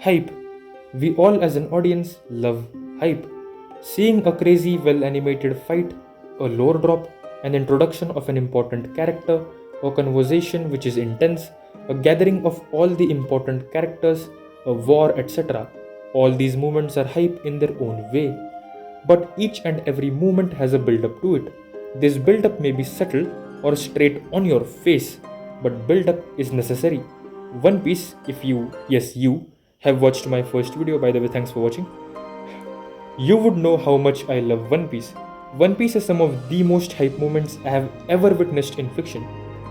Hype. We all as an audience love hype. Seeing a crazy, well animated fight, a lore drop, an introduction of an important character, a conversation which is intense, a gathering of all the important characters, a war, etc. All these moments are hype in their own way. But each and every moment has a build up to it. This build up may be subtle or straight on your face, but build up is necessary. One Piece, if you, yes, you, have watched my first video, by the way, thanks for watching, you would know how much I love One Piece. One Piece is some of the most hype moments I have ever witnessed in fiction.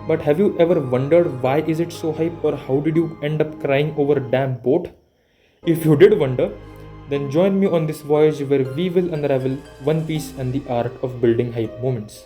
But have you ever wondered why is it so hype, or how did you end up crying over a damn boat? If you did wonder, then join me on this voyage where we will unravel One Piece and the art of building hype moments.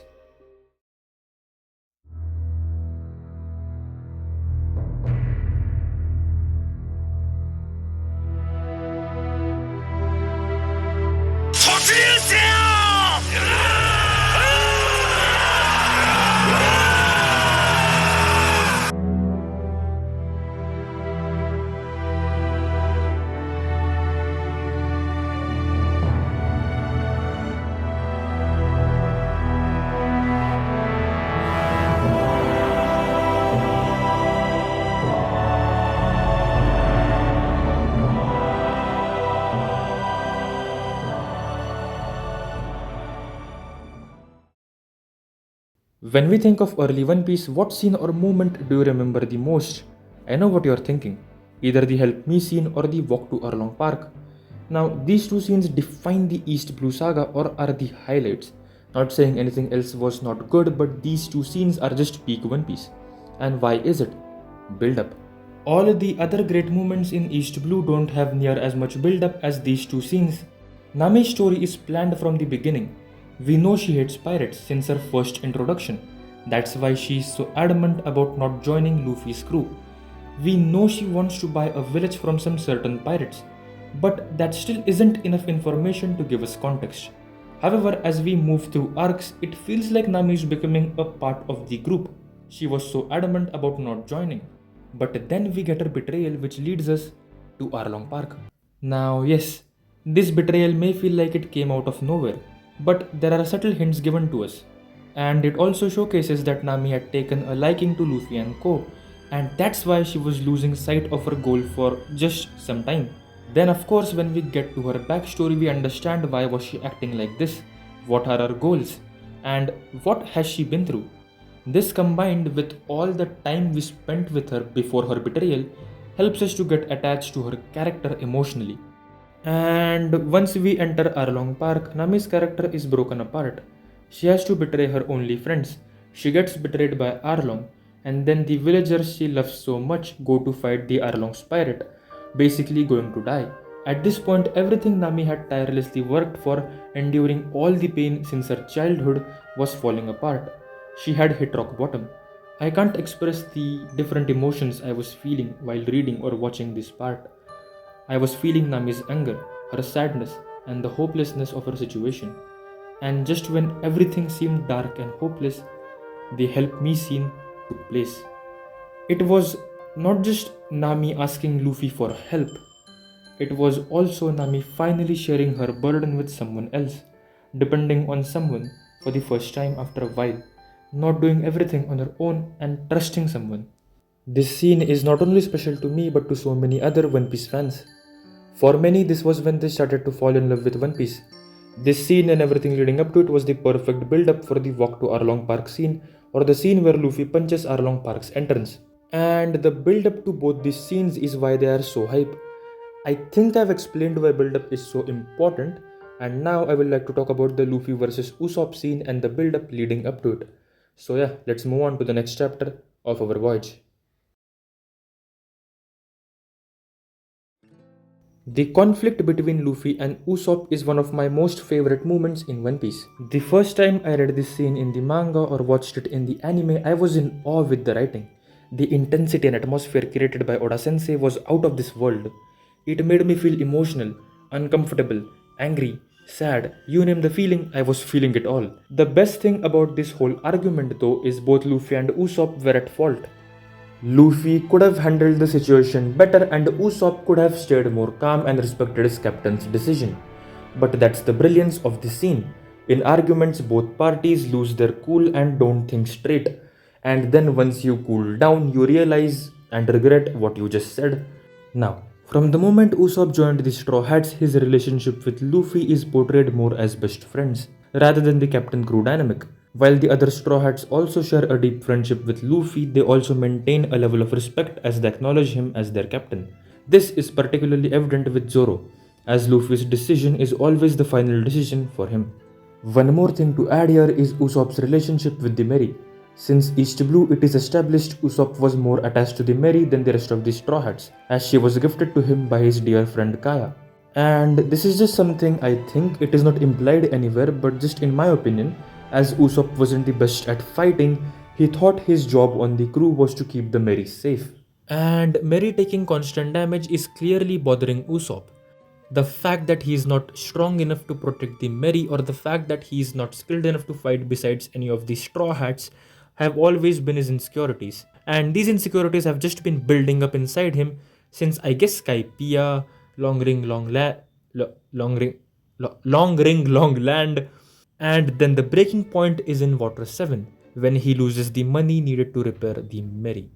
When we think of early One Piece, what scene or moment do you remember the most? I know what you are thinking. Either the Help Me scene or the Walk to Arlong Park. Now, these two scenes define the East Blue Saga or are the highlights. Not saying anything else was not good, but these two scenes are just peak One Piece. And why is it? Build up. All the other great moments in East Blue don't have near as much build up as these two scenes. Nami's story is planned from the beginning. We know she hates pirates since her first introduction. That's why she is so adamant about not joining Luffy's crew. We know she wants to buy a village from some certain pirates, but that still isn't enough information to give us context. However, as we move through arcs, it feels like Nami is becoming a part of the group. She was so adamant about not joining. But then we get her betrayal, which leads us to Arlong Park. Now, yes, this betrayal may feel like it came out of nowhere, but there are subtle hints given to us. And it also showcases that Nami had taken a liking to Luffy and co, and that's why she was losing sight of her goal for just some time. Then of course when we get to her backstory, we understand why was she acting like this, what are her goals, and what has she been through. This combined with all the time we spent with her before her betrayal helps us to get attached to her character emotionally. And once we enter Arlong Park, Nami's character is broken apart. She has to betray her only friends. She gets betrayed by Arlong, and then the villagers she loves so much go to fight the Arlong's pirate, basically going to die. At this point, everything Nami had tirelessly worked for, enduring all the pain since her childhood, was falling apart. She had hit rock bottom. I can't express the different emotions I was feeling while reading or watching this part. I was feeling Nami's anger, her sadness, and the hopelessness of her situation. And just when everything seemed dark and hopeless, the Help Me scene took place. It was not just Nami asking Luffy for help, it was also Nami finally sharing her burden with someone else, depending on someone for the first time after a while, not doing everything on her own and trusting someone. This scene is not only special to me but to so many other One Piece fans. For many, this was when they started to fall in love with One Piece. This scene and everything leading up to it was the perfect build-up for the Walk to Arlong Park scene, or the scene where Luffy punches Arlong Park's entrance. And the build-up to both these scenes is why they are so hype. I think I've explained why build-up is so important, and now I would like to talk about the Luffy versus Usopp scene and the build-up leading up to it. So yeah, let's move on to the next chapter of our voyage. The conflict between Luffy and Usopp is one of my most favorite moments in One Piece. The first time I read this scene in the manga or watched it in the anime, I was in awe with the writing. The intensity and atmosphere created by Oda Sensei was out of this world. It made me feel emotional, uncomfortable, angry, sad, you name the feeling, I was feeling it all. The best thing about this whole argument though is both Luffy and Usopp were at fault. Luffy could have handled the situation better and Usopp could have stayed more calm and respected his captain's decision. But that's the brilliance of this scene. In arguments, both parties lose their cool and don't think straight. And then once you cool down, you realize and regret what you just said. Now, from the moment Usopp joined the Straw Hats, his relationship with Luffy is portrayed more as best friends, rather than the captain crew dynamic. While the other Straw Hats also share a deep friendship with Luffy, they also maintain a level of respect as they acknowledge him as their captain. This is particularly evident with Zoro, as Luffy's decision is always the final decision for him. One more thing to add here is Usopp's relationship with the Merry. Since East Blue, it is established Usopp was more attached to the Merry than the rest of the Straw Hats, as she was gifted to him by his dear friend Kaya. And this is just something I think it is not implied anywhere, but just in my opinion, as Usopp wasn't the best at fighting, he thought his job on the crew was to keep the Merry safe. And Merry taking constant damage is clearly bothering Usopp. The fact that he is not strong enough to protect the Merry or the fact that he is not skilled enough to fight besides any of the Straw Hats have always been his insecurities. And these insecurities have just been building up inside him since I guess Skypiea, Long Ring, Long La, Long Ring, Long Ring, Long Land. And then the breaking point is in Water 7 when he loses the money needed to repair the Merry.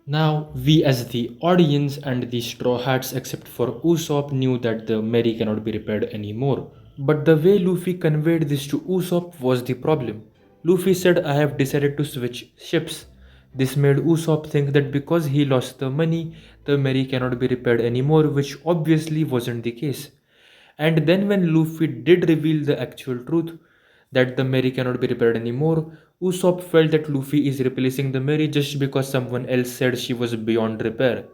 Now, we as the audience and the Straw Hats, except for Usopp, knew that the Merry cannot be repaired anymore. But the way Luffy conveyed this to Usopp was the problem. Luffy said, I have decided to switch ships. This made Usopp think that because he lost the money, the Merry cannot be repaired anymore, which obviously wasn't the case. And then when Luffy did reveal the actual truth, that the Merry cannot be repaired anymore, Usopp felt that Luffy is replacing the Merry just because someone else said she was beyond repair.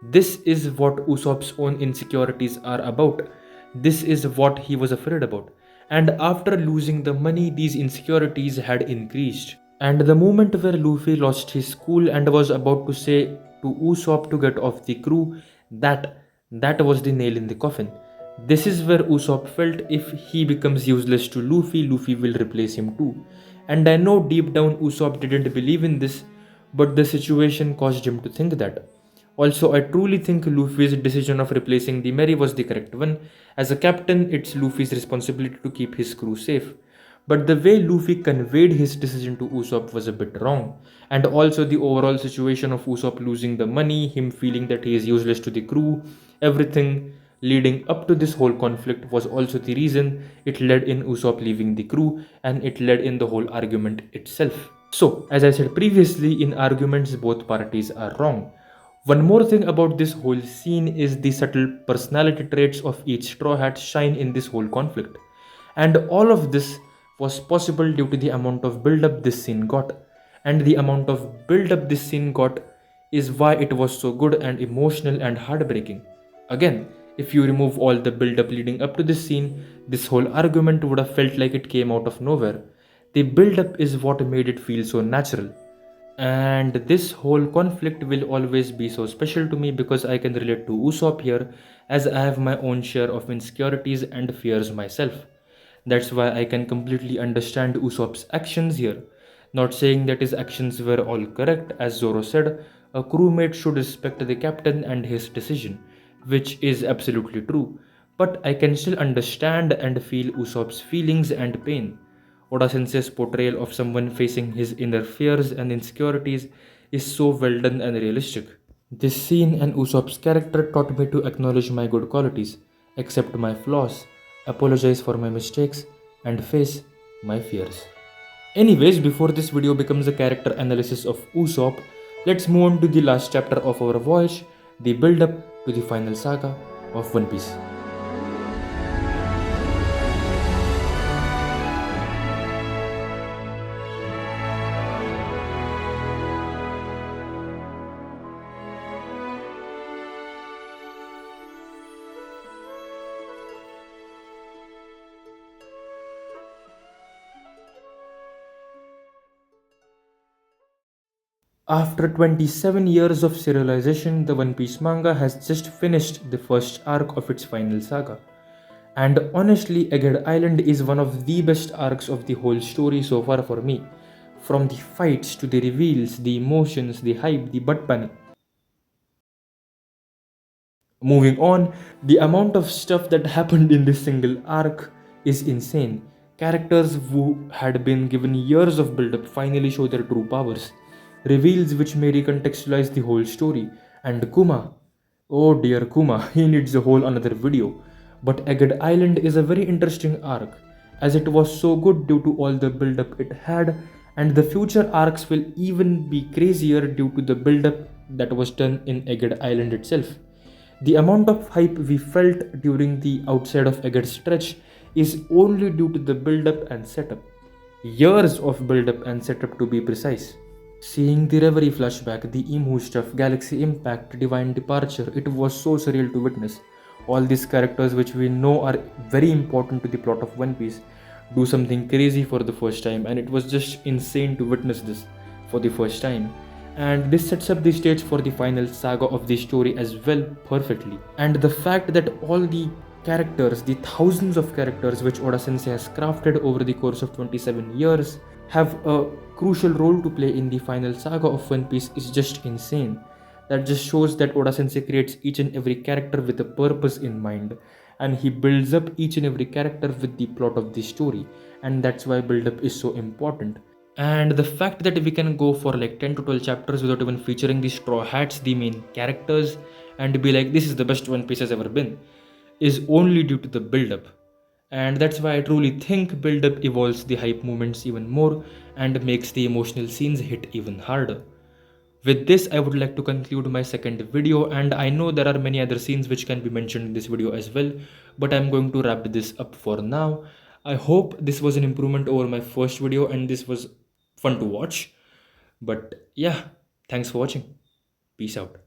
This is what Usopp's own insecurities are about. This is what he was afraid about. And after losing the money, these insecurities had increased. And the moment where Luffy lost his cool and was about to say to Usopp to get off the crew, that was the nail in the coffin. This is where Usopp felt if he becomes useless to Luffy, Luffy will replace him too. And I know deep down Usopp didn't believe in this, but the situation caused him to think that. Also, I truly think Luffy's decision of replacing the Merry was the correct one. As a captain, it's Luffy's responsibility to keep his crew safe. But the way Luffy conveyed his decision to Usopp was a bit wrong. And also the overall situation of Usopp losing the money, him feeling that he is useless to the crew, everything leading up to this whole conflict was also the reason it led in Usopp leaving the crew and it led in the whole argument itself. So, as I said previously, in arguments both parties are wrong. One more thing about this whole scene is the subtle personality traits of each Straw Hat shine in this whole conflict. And all of this was possible due to the amount of build-up this scene got. And the amount of build-up this scene got is why it was so good and emotional and heartbreaking. Again, if you remove all the build-up leading up to this scene, this whole argument would have felt like it came out of nowhere. The build-up is what made it feel so natural. And this whole conflict will always be so special to me because I can relate to Usopp here as I have my own share of insecurities and fears myself. That's why I can completely understand Usopp's actions here. Not saying that his actions were all correct, as Zoro said, a crewmate should respect the captain and his decision, which is absolutely true. But I can still understand and feel Usopp's feelings and pain. Oda Sensei's portrayal of someone facing his inner fears and insecurities is so well done and realistic. This scene and Usopp's character taught me to acknowledge my good qualities, accept my flaws, apologize for my mistakes, and face my fears. Anyways, before this video becomes a character analysis of Usopp, let's move on to the last chapter of our voyage, the build-up to the final saga of One Piece. After 27 years of serialization, the One Piece manga has just finished the first arc of its final saga. And honestly, Egghead Island is one of the best arcs of the whole story so far for me. From the fights to the reveals, the emotions, the hype, the butt panic. Moving on, the amount of stuff that happened in this single arc is insane. Characters who had been given years of build up finally show their true powers. Reveals which may recontextualize the whole story. And Kuma, oh dear Kuma, he needs a whole another video. But Egghead Island is a very interesting arc, as it was so good due to all the build up it had, and the future arcs will even be crazier due to the build up that was done in Egghead Island itself. The amount of hype we felt during the outside of Egghead stretch is only due to the build up and setup. Years of build up and setup to be precise. Seeing the Reverie flashback, the Emu stuff, Galaxy Impact, Divine Departure, it was so surreal to witness. All these characters, which we know are very important to the plot of One Piece, do something crazy for the first time, and it was just insane to witness this for the first time. And this sets up the stage for the final saga of the story as well perfectly. And the fact that all the characters, the thousands of characters which Oda Sensei has crafted over the course of 27 years, have a crucial role to play in the final saga of One Piece is just insane. That just shows that Oda Sensei creates each and every character with a purpose in mind, and he builds up each and every character with the plot of the story, and that's why build up is so important. And the fact that we can go for like 10 to 12 chapters without even featuring the Straw Hats, the main characters, and be like, this is the best One Piece has ever been, is only due to the build up. And that's why I truly think build up evolves the hype moments even more and makes the emotional scenes hit even harder. With this, I would like to conclude my second video, and I know there are many other scenes which can be mentioned in this video as well, but I'm going to wrap this up for now. I hope this was an improvement over my first video and this was fun to watch. But yeah, thanks for watching. Peace out.